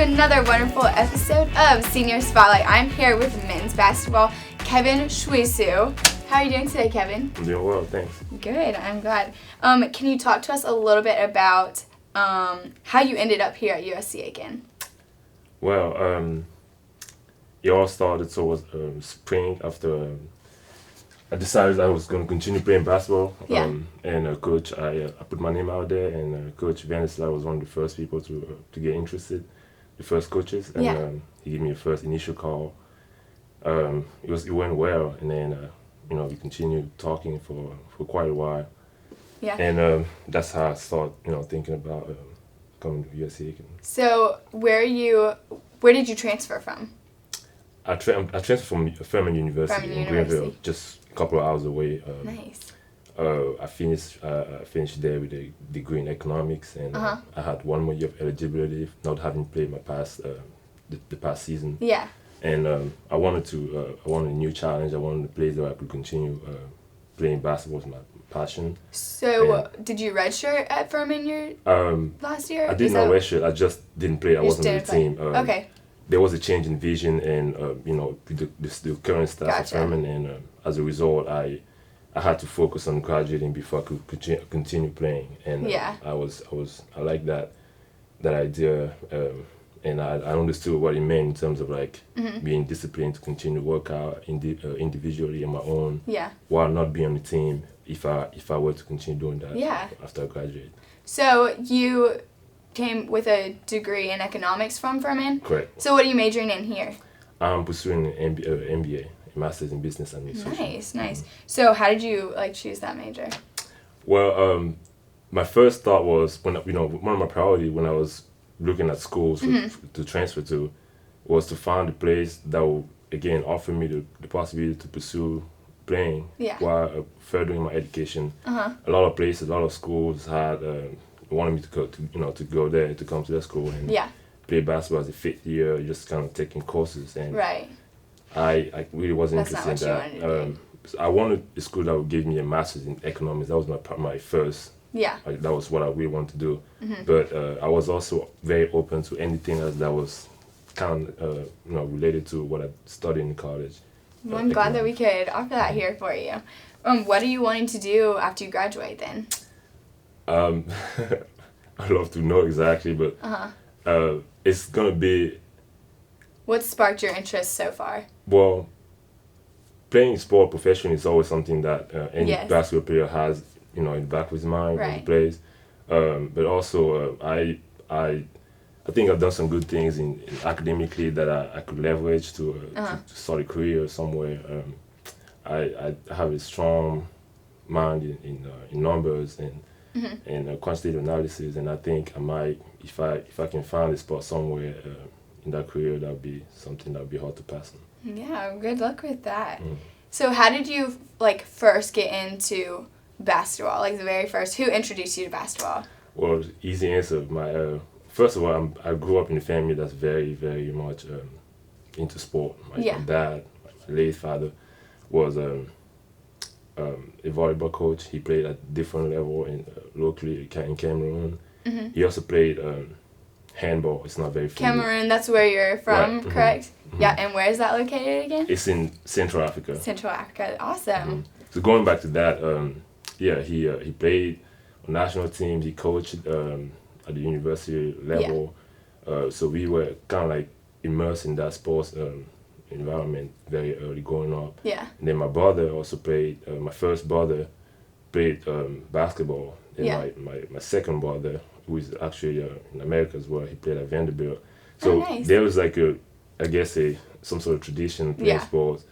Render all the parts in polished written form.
to another wonderful episode of Senior Spotlight. I'm here with men's basketball, Kevin Chuisseu. How are you doing today, Kevin? I'm doing well, thanks. Good, I'm glad. Can you talk to us a little bit about how you ended up here at USC Aiken? Well, it all started towards spring after I decided I was going to continue playing basketball. Yeah. And coach, I put my name out there, and Coach Vanisla was one of the first people to get interested, the first coaches, and he gave me a first initial call. It went well, and then we continued talking for quite a while. Yeah. And that's how I started thinking about coming to USC Aiken. So where did you transfer from? I transferred from Furman University in Greenville, just a couple of hours away. Nice. I finished there with a degree in economics, and I had one more year of eligibility, not having played my past the past season. Yeah. And I wanted a new challenge. I wanted a place where I could continue playing basketball was my passion. So did you redshirt at Furman your last year? I did not redshirt. I just didn't play. I wasn't on the team. Okay. There was a change in vision, and the current staff at Furman, and as a result, I had to focus on graduating before I could continue playing. And I like that idea, and I understood what it meant in terms of being disciplined to continue to work out individually on my own, while not being on the team. If I were to continue doing that after I graduate. So you came with a degree in economics from Furman? Correct. So what are you majoring in here? I'm pursuing an MBA, a Master's in Business Administration. Nice. So how did you choose that major? Well, my first thought was one of my priorities when I was looking at schools to transfer to was to find a place that would again offer me the possibility to pursue playing while furthering my education. A lot of places, a lot of schools had wanted me to go there, to come to their school and play basketball as a fifth year, just kind of taking courses. And I really wasn't interested in that. I wanted a school that would give me a master's in economics. That was my first. That was what I really wanted to do. But I was also very open to anything else that was kind of related to what I studied in college. Well, I'm glad that we could offer that here for you. What are you wanting to do after you graduate then? I'd love to know exactly, but it's gonna be. What sparked your interest so far? Well, playing sport professionally is always something that any basketball player has, in the back of his mind when he plays. But also, I think I've done some good things in academically that I could leverage to start a career somewhere. I have a strong mind in numbers and quantitative analysis, and I think I might, if I can find a spot somewhere in that career, that would be something that would be hard to pass on. Yeah, good luck with that. So how did you first get into basketball? The very first, who introduced you to basketball? Well, easy answer. First of all, I grew up in a family that's very, very much into sport. My dad, my late father, was a volleyball coach. He played at different level locally in Cameroon. He also played handball. It's not very familiar. Cameroon, that's where you're from, correct? Yeah, and where is that located again? It's in Central Africa. Central Africa, awesome. So going back to that, he played on national teams. He coached at the university level. So we were kind of immersed in that sports environment very early growing up. Yeah. And then my brother also played, my first brother played basketball. And my second brother, who is actually in America as well, he played at Vanderbilt. So there was some sort of tradition playing sports.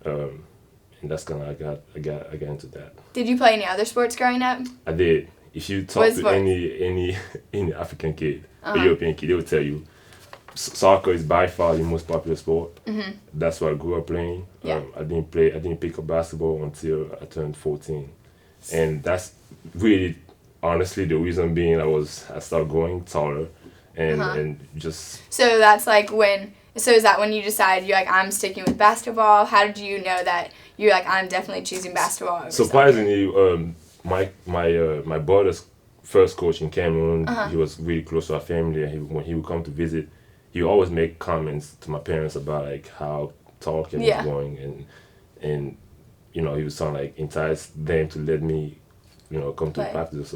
And that's kind of I got into that. Did you play any other sports growing up? I did. If you talk to any African kid, a European kid, they will tell you soccer is by far the most popular sport. That's what I grew up playing. I didn't pick up basketball until I turned 14, and that's really honestly the reason being I started growing taller, and just. So that's when. So is that when you decided you're I'm sticking with basketball? How did you know that you're I'm definitely choosing basketball over surprisingly, my brother's first coach in Cameroon, he was really close to our family, and when he would come to visit, he always make comments to my parents about like how talking Yeah. was going, and you know, he was trying to like entice them to let me, you know, come to the Right. practice.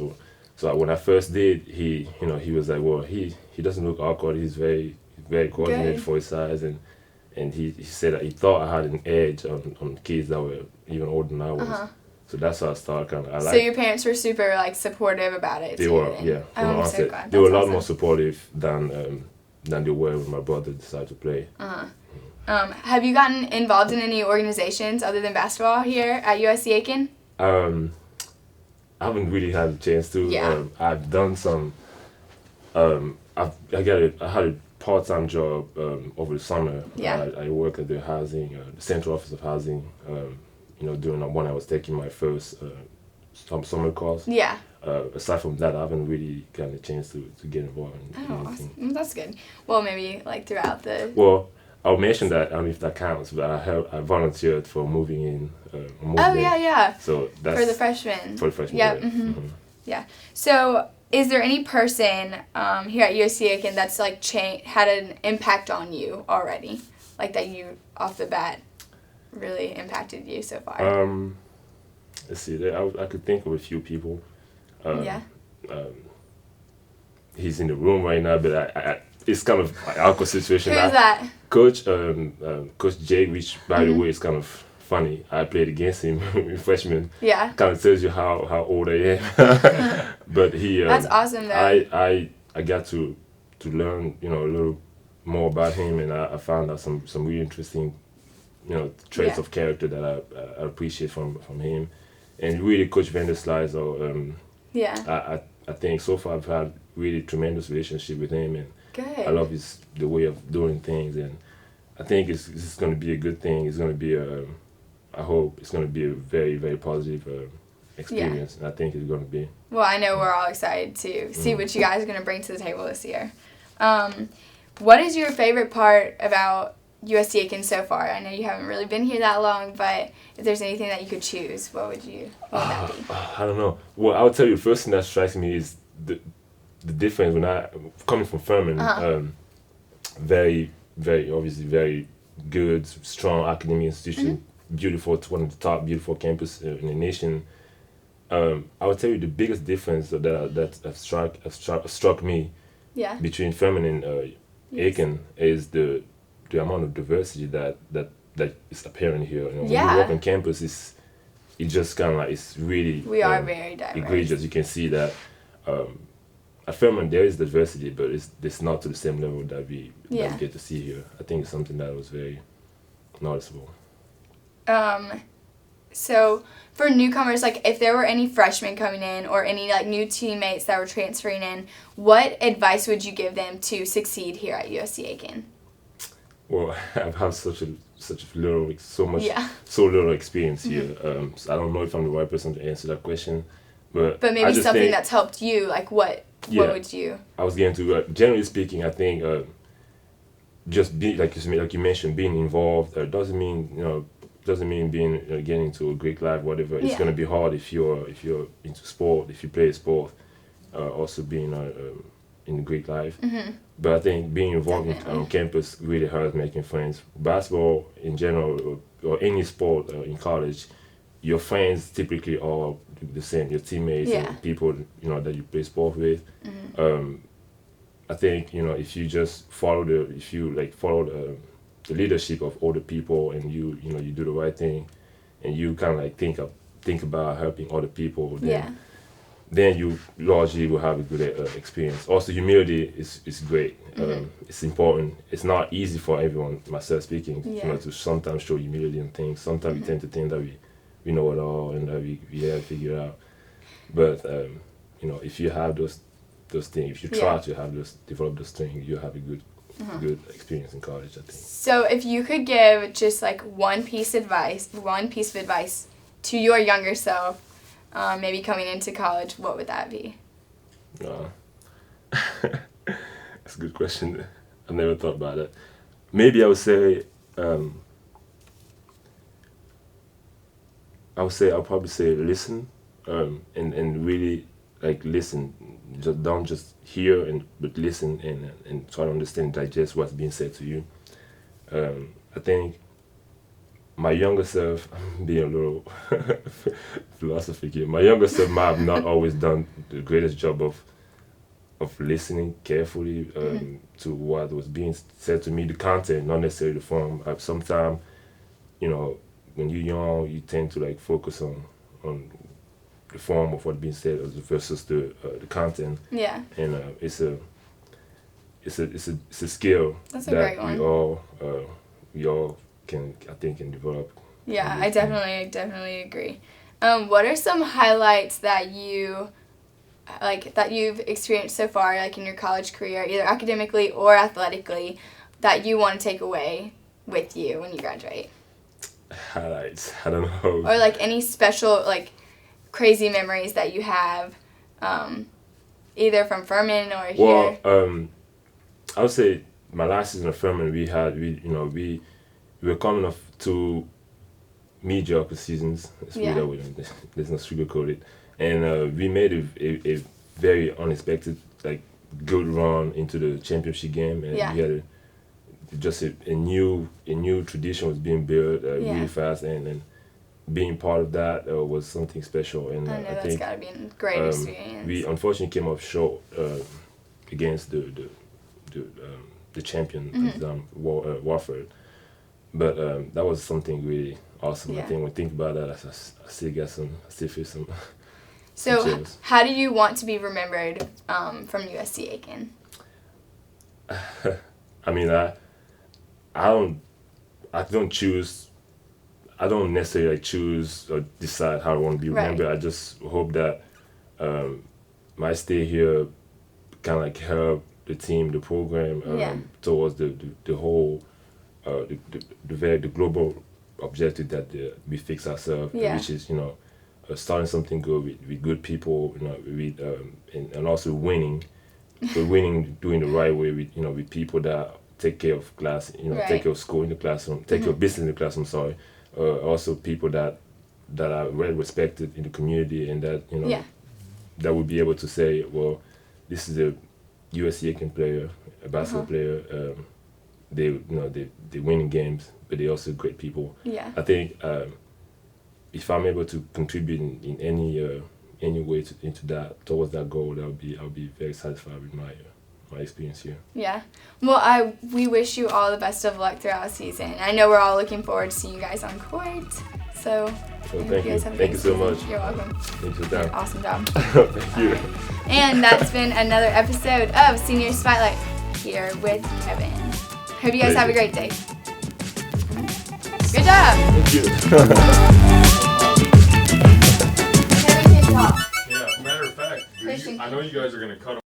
So when I first did, he, you know, he was like, well, he doesn't look awkward. He's very coordinated Good. for his size, and he said that he thought I had an edge on kids that were even older than I was. Uh-huh. So that's how I started kind of. So your parents were super like supportive about it. They too, were, then? yeah. From the I'm so onset, glad. they were a That's lot awesome. more supportive than they were when my brother decided to play. Have you gotten involved in any organizations other than basketball here at USC Aiken? I haven't really had a chance to. Yeah. I've done some. I had a part-time job over the summer. Yeah. I work at the housing, the central office of housing. You know, during when I was taking my first summer course. Yeah. Aside from that, I haven't really gotten a chance to get involved in Oh, anything. awesome. That's good. Well, maybe like throughout the. Well, I'll mention that. I don't know if that counts, but I volunteered for moving in. Oh yeah. So that's For the freshmen. For the freshman. Yeah. Yeah. Mm-hmm. Yeah. So, is there any person here at USC Aiken that's like had an impact on you already, like that you off the bat really impacted you so far? Let's see. I could think of a few people. Yeah. He's in the room right now, but it's kind of an awkward situation. Who's that? Coach Jay, which by the Mhm. way is kind of funny. I played against him in freshman. Yeah. Kind of tells you how old I am. But he. That's awesome though. I got to learn, you know, a little more about him, and I found out some really interesting, you know, traits Yeah. of character that I appreciate from him, and really Coach Vanderslice. Yeah. I think so far I've had really tremendous relationship with him, and Good. I love the way of doing things, and I think it's going to be a good thing. It's going to be I hope it's going to be a very, very positive experience, and I think it's going to be. Well, I know we're all excited to see what you guys are going to bring to the table this year. What is your favorite part about USC Aiken so far? I know you haven't really been here that long, but if there's anything that you could choose, what would that be? I don't know. Well, I would tell you the first thing that strikes me is the difference when I coming from Furman, very, very obviously very good, strong academic institution, beautiful, one of the top beautiful campus in the nation. I would tell you the biggest difference that struck me Yeah. between Furman and Aiken is the amount of diversity that is apparent here. You know, when you walk on campus, it just kind of like it's really We are very diverse. egregious. You can see that at Furman there is diversity, but it's not to the same level that we get to see here. I think it's something that was very noticeable. So for newcomers, like if there were any freshmen coming in or any like new teammates that were transferring in, what advice would you give them to succeed here at USC Aiken? Well, I've had so little experience here. So I don't know if I'm the right person to answer that question, but maybe something that's helped you. Like what would you? I was getting to generally speaking, I think just be like you mentioned, being involved doesn't mean being getting into a Greek life, whatever. It's gonna be hard if you're into sport, if you play a sport, also being in the Greek life. Mm-hmm. But I think being involved on campus really helps making friends. Basketball in general, or any sport in college, your friends typically are the same. Your teammates and people that you play sport with. Mm-hmm. I think if you just follow the leadership of older people, and you do the right thing, and you kind of like think about helping other people, then you largely will have a good experience. Also, humility is great. It's important. It's not easy for everyone, myself speaking, to sometimes show humility in things. Sometimes we tend to think that we know it all and that we have it figured out. But if you have those things, if you try to develop those things, you'll have a good experience in college, I think. So if you could give just like one piece of advice to your younger self, maybe coming into college, what would that be? That's a good question. I've never thought about it. Maybe I would say, I'll probably say listen, and really like listen, just don't just hear but listen and try to understand, digest what's being said to you. I think my younger self, I'm being a little philosophic here. My younger self might have not always done the greatest job of listening carefully to what was being said to me, the content, not necessarily the form. Sometimes, when you're young, you tend to like focus on the form of what's being said versus the content. Yeah. And it's a skill That's a that great one. we all can develop. Yeah, I definitely agree. What are some highlights that you've experienced so far, like in your college career, either academically or athletically, that you want to take away with you when you graduate? Highlights, I don't know. Or like any special, like, crazy memories that you have, either from Furman or here. Well, I would say my last season of Furman, we were coming off 2 mediocre seasons. There's no sugarcoat it, and we made a very unexpected, like, good run into the championship game, and we had a new tradition was being built really fast, and being part of that was something special. And I know I that's think gotta be a great experience. we unfortunately came up short against the champion, Warford, but that was something really awesome. I think when I think about that, I still feel some. So, how do you want to be remembered from USC Aiken? I mean, I don't necessarily choose or decide how I want to be remembered. I just hope that my stay here kind of like help the team, the program, towards the whole the global objective that we fix ourselves, which is starting something good with good people, and also winning, but winning doing the right way with people that take care of class, take care of school in the classroom, take care of business in the classroom. Sorry, also people that are well respected in the community, and that that would be able to say, well, this is a USC Aiken player, a basketball player. They winning games, but they also great people. Yeah. I think if I'm able to contribute in any way into that, towards that goal, I'll be very satisfied with my experience here. Yeah. Well, we wish you all the best of luck throughout the season. I know we're all looking forward to seeing you guys on court. So thank you. Thank you so much. You're welcome. Thank you. Awesome job. Thank you. Right. And that's been another episode of Senior Spotlight here with Kevin. Hope you guys have a great day. Good job. Thank you. Kevin can talk. Yeah, matter of fact, I know you guys are going to cut